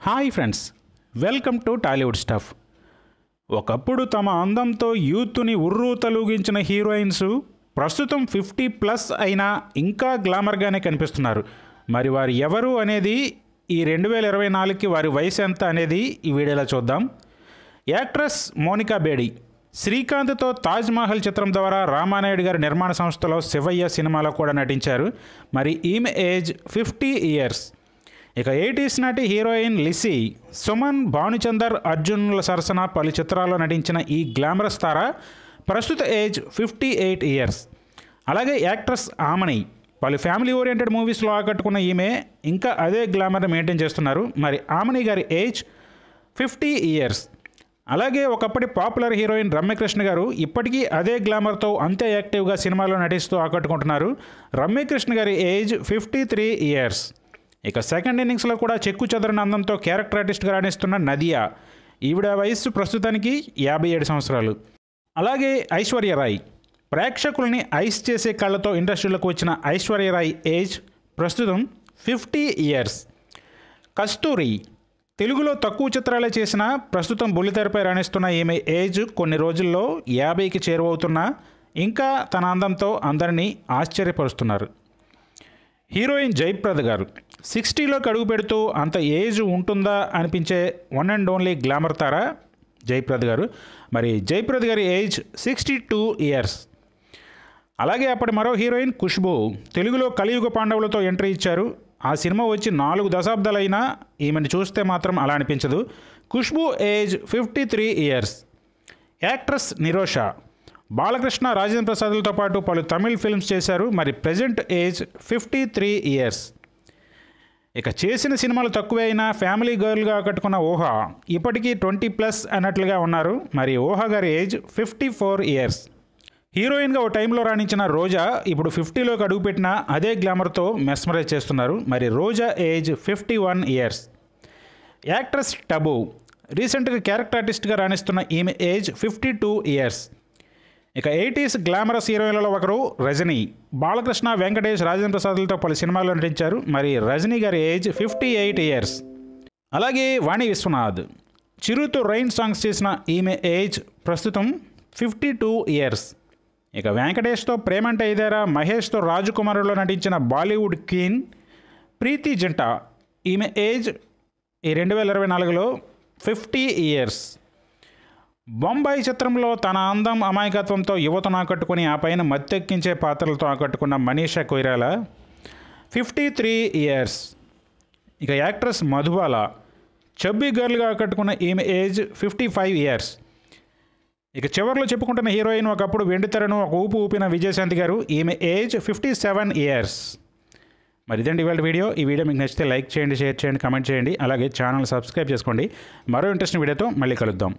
Hi friends, welcome to Tollywood stuff. ఒకప్పుడు తమ అందంతో యూత్ని ఉర్రూ తలూగించిన హీరోయిన్స్ ప్రస్తుతం 50+ అయినా ఇంకా గ్లామర్గానే కనిపిస్తున్నారు. మరి వారు ఎవరు అనేది ఈ 2024కి వారి వయసు ఎంత అనేది ఈ వీడియోలో చూద్దాం. యాక్ట్రెస్ మోనికా బేడి శ్రీకాంత్తో తాజ్ మహల్ చిత్రం ద్వారా రామానాయుడు గారి నిర్మాణ సంస్థలో శివయ్య సినిమాలో కూడా నటించారు. మరి ఈమె ఏజ్ 50 ఇయర్స్. ఇక 80s నాటి హీరోయిన్ లిసీ, సుమన్, భానుచందర్, అర్జున్ల సరసన పలు చిత్రాల్లో నటించిన ఈ గ్లామరస్ తార ప్రస్తుత ఏజ్ 58 ఇయర్స్. అలాగే యాక్ట్రెస్ ఆమని పలు ఫ్యామిలీ ఓరియంటెడ్ మూవీస్లో ఆకట్టుకున్న ఈమె ఇంకా అదే గ్లామర్ని మెయింటైన్ చేస్తున్నారు. మరి ఆమని గారి ఏజ్ 50 ఇయర్స్. అలాగే ఒకప్పటి పాపులర్ హీరోయిన్ రమ్యకృష్ణ గారు ఇప్పటికీ అదే గ్లామర్తో అంతే యాక్టివ్గా సినిమాలో నటిస్తూ ఆకట్టుకుంటున్నారు. రమ్యకృష్ణ గారి ఏజ్ 53 ఇయర్స్. ఇక సెకండ్ ఇన్నింగ్స్లో కూడా చెక్కు చెదరని అందంతో క్యారెక్టర్ ఆర్టిస్ట్గా రాణిస్తున్న నదియా, ఈవిడ వయస్సు ప్రస్తుతానికి 57 సంవత్సరాలు. అలాగే ఐశ్వర్య రాయ్, ప్రేక్షకుల్ని ఐస్ చేసే కళ్ళతో ఇండస్ట్రీలోకి వచ్చిన ఐశ్వర్య రాయ్ ఏజ్ ప్రస్తుతం 50 ఇయర్స్. కస్తూరి తెలుగులో తక్కువ చిత్రాలే చేసిన ప్రస్తుతం బుల్లితెరపై రాణిస్తున్న ఈమె ఏజ్ కొన్ని రోజుల్లో 50కి చేరువవుతున్నా ఇంకా తన అందంతో అందరినీ ఆశ్చర్యపరుస్తున్నారు. హీరోయిన్ జయప్రద గారు 60లోకి అడుగు పెడుతూ అంత ఏజ్ ఉంటుందా అనిపించే వన్ అండ్ ఓన్లీ గ్లామర్ తార జయప్రద గారు. మరి జయప్రద గారి ఏజ్ 62 ఇయర్స్. అలాగే అప్పటి మరో హీరోయిన్ ఖుష్బూ తెలుగులో కలియుగ పాండవులతో ఎంట్రీ ఇచ్చారు. ఆ సినిమా వచ్చి 4 దశాబ్దాలైనా ఈమెను చూస్తే మాత్రం అలా అనిపించదు. Khushbu age 53 years. Actress Nirosha Balakrishna, Rajendra ప్రసాద్లతో పాటు పలు తమిళ్ ఫిల్మ్స్ చేశారు. మరి ప్రజెంట్ ఏజ్ 53 ఇయర్స్. ఇక చేసిన సినిమాలు తక్కువే అయినా ఫ్యామిలీ గర్ల్గా కట్టుకున్న ఊహా ఇప్పటికీ 20+ అన్నట్లుగా ఉన్నారు. మరి ఊహా గారి ఏజ్ 54 ఇయర్స్. హీరోయిన్గా ఓ టైంలో రాణించిన రోజా ఇప్పుడు 50లోకి అడుగుపెట్టిన అదే గ్లామర్తో మెస్మరైజ్ చేస్తున్నారు. మరి రోజా ఏజ్ 51 ఇయర్స్. యాక్ట్రెస్ టబు రీసెంట్గా క్యారెక్టర్ ఆర్టిస్ట్గా రాణిస్తున్న ఈమె ఏజ్ 52 ఇయర్స్. ఇక 80s గ్లామరస్ హీరోయిన్లలో ఒకరు రజనీ. బాలకృష్ణ, వెంకటేష్, రాజేంద్ర ప్రసాద్లతో పలు సినిమాల్లో నటించారు. మరి రజనీ గారి ఏజ్ 58 ఇయర్స్. అలాగే వాణి విశ్వనాథ్ చిరుతో రైన్ సాంగ్స్ చేసిన ఈమె ఏజ్ ప్రస్తుతం 52 ఇయర్స్. ఇక వెంకటేష్తో ప్రేమంటే ఇదేరా, మహేష్తో రాజకుమారులో నటించిన బాలీవుడ్ క్వీన్ ప్రీతి జంట ఈమె ఏజ్ ఈ 2024లో 50 ఇయర్స్. బొంబాయి చిత్రంలో తన అందం, అమాయకత్వంతో యువతను ఆకట్టుకుని ఆ పైన మత్తెక్కించే పాత్రలతో ఆకట్టుకున్న మనీషా కొయిరాలా 53 ఇయర్స్. ఇక యాక్ట్రెస్ మధుబాల చబ్బీ గర్ల్గా ఆకట్టుకున్న ఈమె ఏజ్ 55 ఇయర్స్. ఇక చివరిలో చెప్పుకుంటున్న హీరోయిన్ ఒకప్పుడు వెండితెరను ఒక ఊపు ఊపిన విజయశాంతి గారు, ఈమె ఏజ్ 57 ఇయర్స్. మరి ఇదండి ఇవాళ వీడియో. ఈ వీడియో మీకు నచ్చితే లైక్ చేయండి, షేర్ చేయండి, కమెంట్ చేయండి. అలాగే ఛానల్ సబ్స్క్రైబ్ చేసుకోండి. మరో ఇంట్రెస్టింగ్ వీడియోతో మళ్ళీ కలుద్దాం.